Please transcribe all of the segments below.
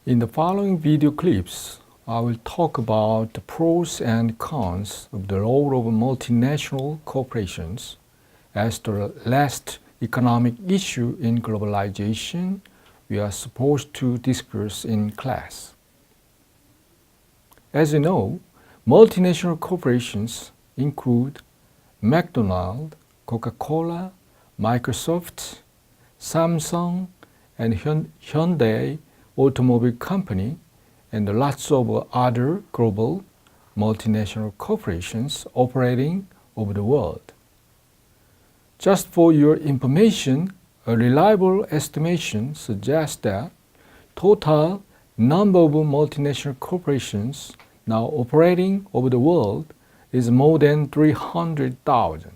In the following video clips, I will talk about the pros and cons of the role of multinational corporations as the last economic issue in globalization we are supposed to discuss in class. As you know, multinational corporations include McDonald's, Coca-Cola, Microsoft, Samsung, and Hyundai Automobile Company, and lots of other global multinational corporations operating over the world. Just for your information, a reliable estimation suggests that total number of multinational corporations now operating over the world is more than 300,000.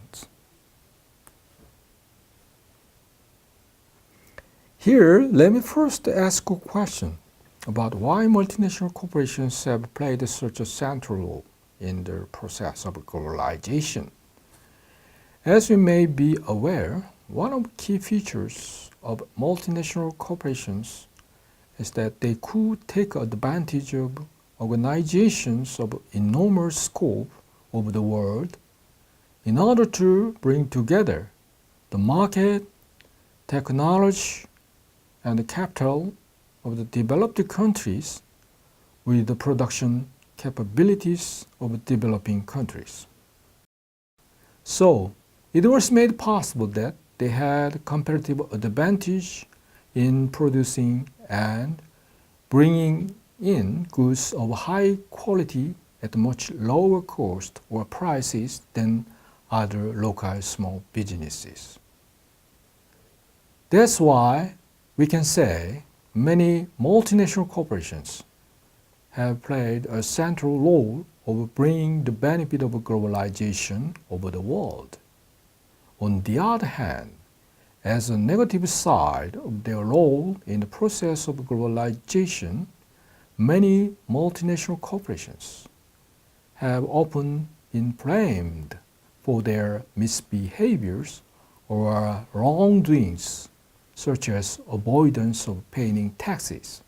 Here, let me first ask a question about why multinational corporations have played such a central role in the process of globalization. As you may be aware, one of the key features of multinational corporations is that they could take advantage of organizations of enormous scope over the world in order to bring together the market, technology, and the capital of the developed countries with the production capabilities of developing countries. So, it was made possible that they had comparative advantage in producing and bringing in goods of high quality at much lower cost or prices than other local small businesses. That's why we can say many multinational corporations have played a central role of bringing the benefit of globalization over the world. On the other hand, as a negative side of their role in the process of globalization, many multinational corporations have often been blamed for their misbehaviors or wrongdoings, such as avoidance of paying taxes.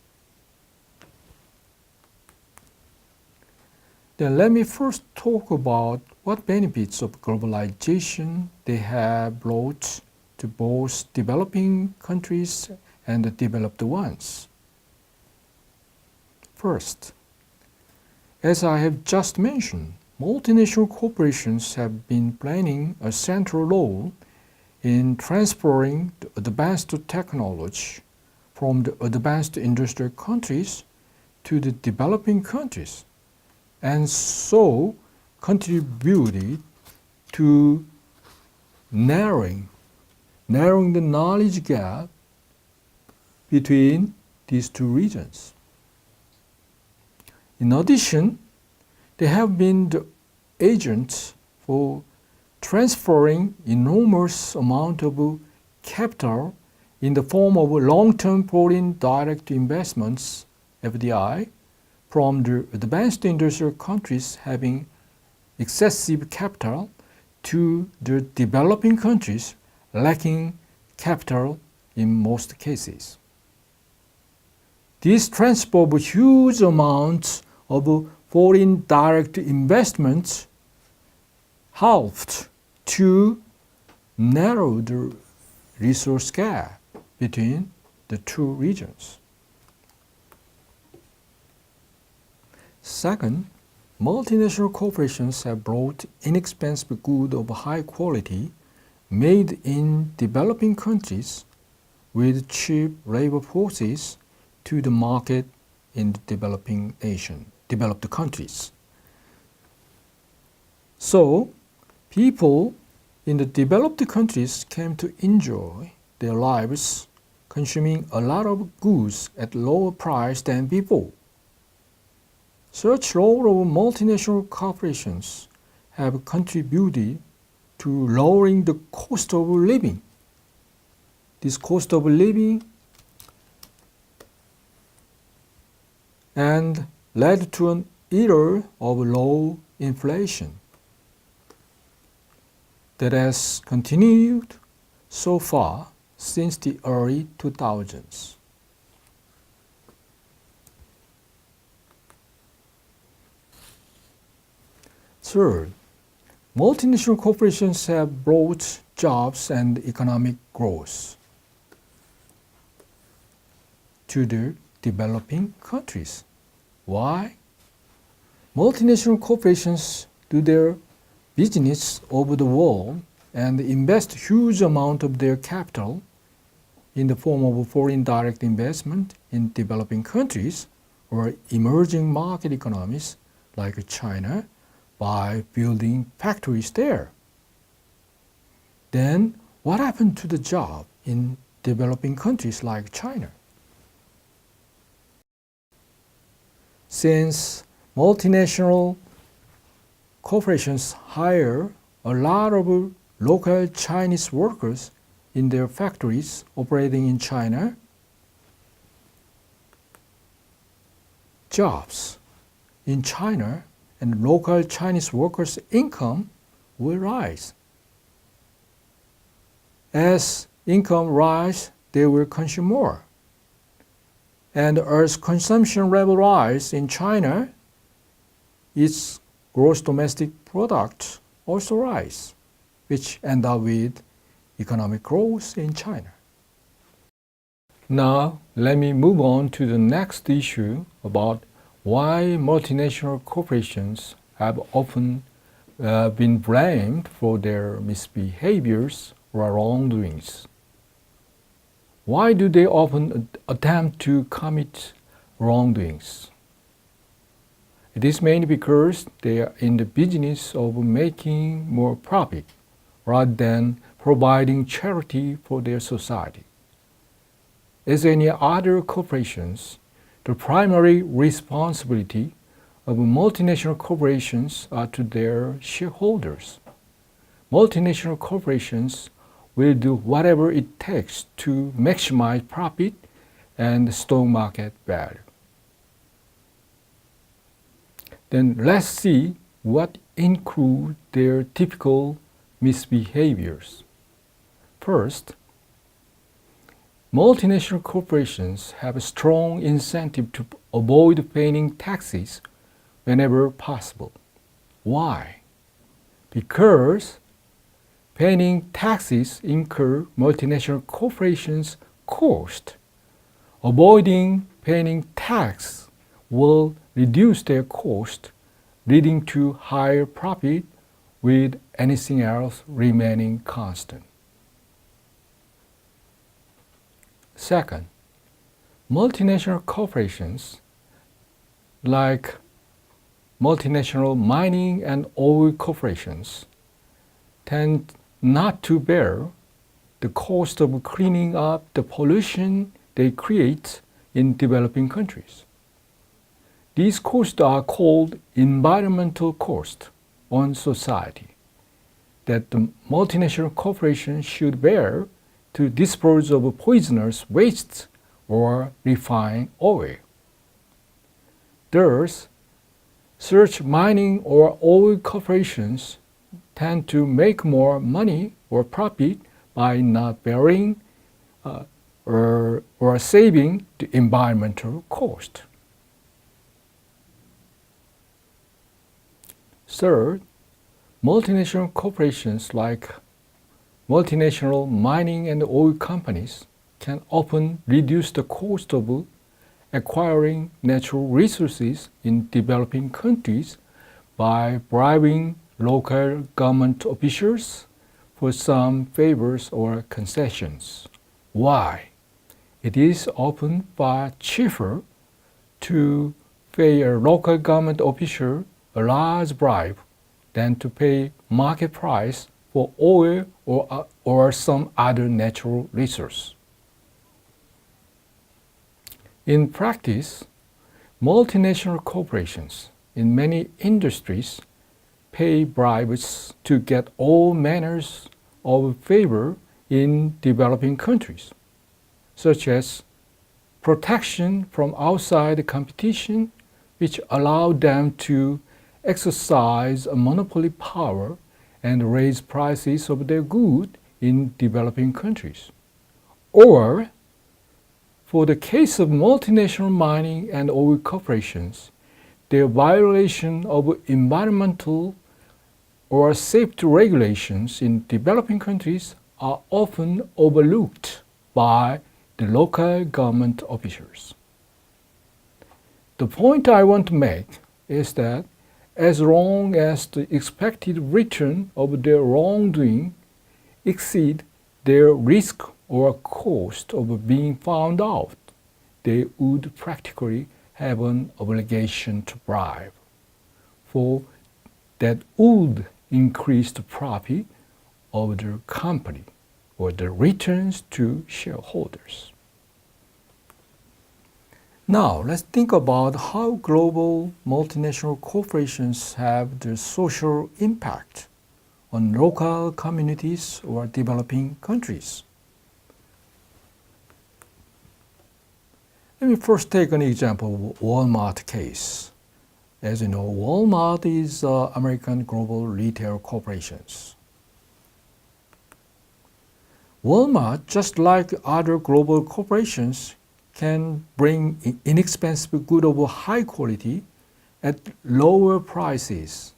Then let me first talk about what benefits of globalization they have brought to both developing countries and the developed ones. First, as I have just mentioned, multinational corporations have been playing a central role in transferring the advanced technology from the advanced industrial countries to the developing countries, and so contributed to narrowing the knowledge gap between these two regions. In addition, they have been the agents for transferring enormous amount of capital in the form of long-term foreign direct investments, FDI, from the advanced industrial countries having excessive capital to the developing countries lacking capital in most cases. This transfer of huge amounts of foreign direct investments helped to narrow the resource gap between the two regions. Second, multinational corporations have brought inexpensive goods of high quality made in developing countries with cheap labor forces to the market in the developed countries. So, people in the developed countries came to enjoy their lives consuming a lot of goods at lower price than before. Such role of multinational corporations have contributed to lowering the cost of living. This cost of living and led to an era of low inflation that has continued so far since the early 2000s. Third, multinational corporations have brought jobs and economic growth to the developing countries. Why? Multinational corporations do their business over the world and invest huge amount of their capital in the form of foreign direct investment in developing countries or emerging market economies like China by building factories there. Then what happened to the job in developing countries like China? Since multinational corporations hire a lot of local Chinese workers in their factories operating in China, jobs in China and local Chinese workers' income will rise. As income rise, they will consume more. And as consumption level rise in China, its gross domestic product also rise, which end up with economic growth in China. Now, let me move on to the next issue about why multinational corporations have often been blamed for their misbehaviors or wrongdoings. Why do they often attempt to commit wrongdoings? It is mainly because they are in the business of making more profit rather than providing charity for their society. As any other corporations, the primary responsibility of multinational corporations are to their shareholders. Multinational corporations will do whatever it takes to maximize profit and stock market value. Then let's see what include their typical misbehaviors. First, multinational corporations have a strong incentive to avoid paying taxes whenever possible. Why? Because paying taxes incur multinational corporations' cost. Avoiding paying tax will reduce their cost, leading to higher profit with anything else remaining constant. Second, multinational corporations like multinational mining and oil corporations tend not to bear the cost of cleaning up the pollution they create in developing countries. These costs are called environmental costs on society that the multinational corporation should bear to dispose of poisonous wastes or refine oil. Thus, such mining or oil corporations tend to make more money or profit by not bearing or saving the environmental cost. Third, multinational corporations like multinational mining and oil companies can often reduce the cost of acquiring natural resources in developing countries by bribing local government officials for some favors or concessions. Why? It is often far cheaper to pay a local government official a large bribe than to pay market price for oil or some other natural resource. In practice, multinational corporations in many industries pay bribes to get all manners of favor in developing countries, such as protection from outside competition, which allow them to exercise a monopoly power and raise prices of their goods in developing countries. Or, for the case of multinational mining and oil corporations, their violation of environmental or safety regulations in developing countries are often overlooked by the local government officials. The point I want to make is that as long as the expected return of their wrongdoing exceed their risk or cost of being found out, they would practically have an obligation to bribe, for that would increase the profit of the company or the returns to shareholders. Now, let's think about how global multinational corporations have the social impact on local communities or developing countries. Let me first take an example of Walmart case. As you know, Walmart is American global retail corporations. Walmart, just like other global corporations, can bring inexpensive goods of high quality at lower prices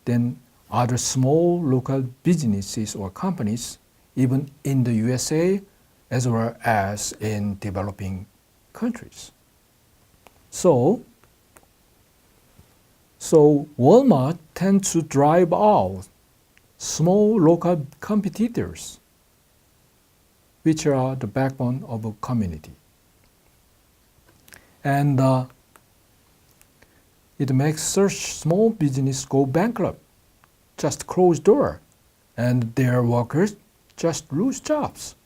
than other small local businesses or companies, even in the USA as well as in developing countries. So Walmart tends to drive out small local competitors, which are the backbone of a community. And it makes such small business go bankrupt, just close door, and their workers just lose jobs.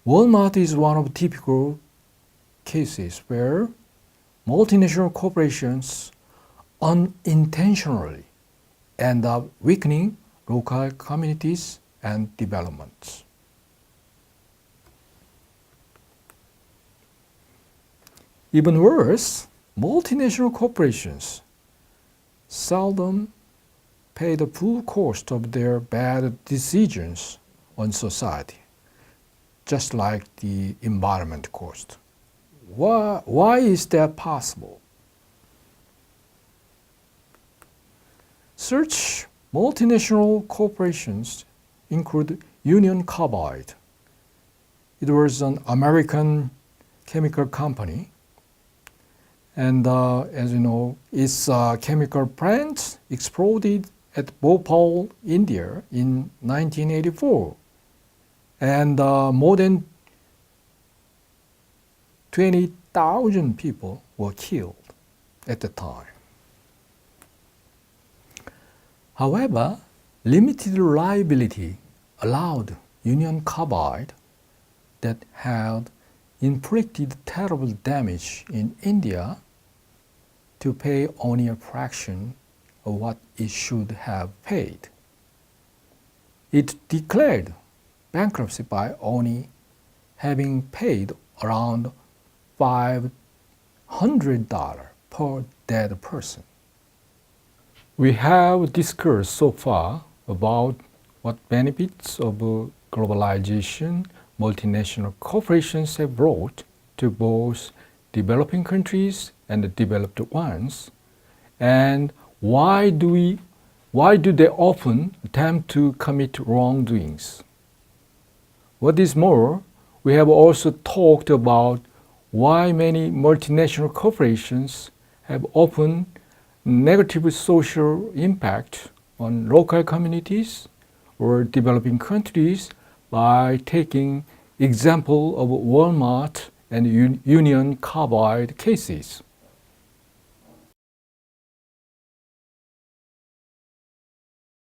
Walmart is one of typical cases where multinational corporations unintentionally end up weakening local communities and developments. Even worse, multinational corporations seldom pay the full cost of their bad decisions on society, just like the environment cost. Why is that possible? Such multinational corporations include Union Carbide. It was an American chemical company. And as you know, its chemical plant exploded at Bhopal, India in 1984. And more than 20,000 people were killed at the time. However, limited liability allowed Union Carbide, that had inflicted terrible damage in India, to pay only a fraction of what it should have paid. It declared bankruptcy by only having paid around $500 per dead person. We have discussed so far about what benefits of globalization multinational corporations have brought to both developing countries and the developed ones, and why do they often attempt to commit wrongdoings. What is more, we have also talked about why many multinational corporations have often negative social impact on local communities or developing countries by taking example of Walmart and Union Carbide cases.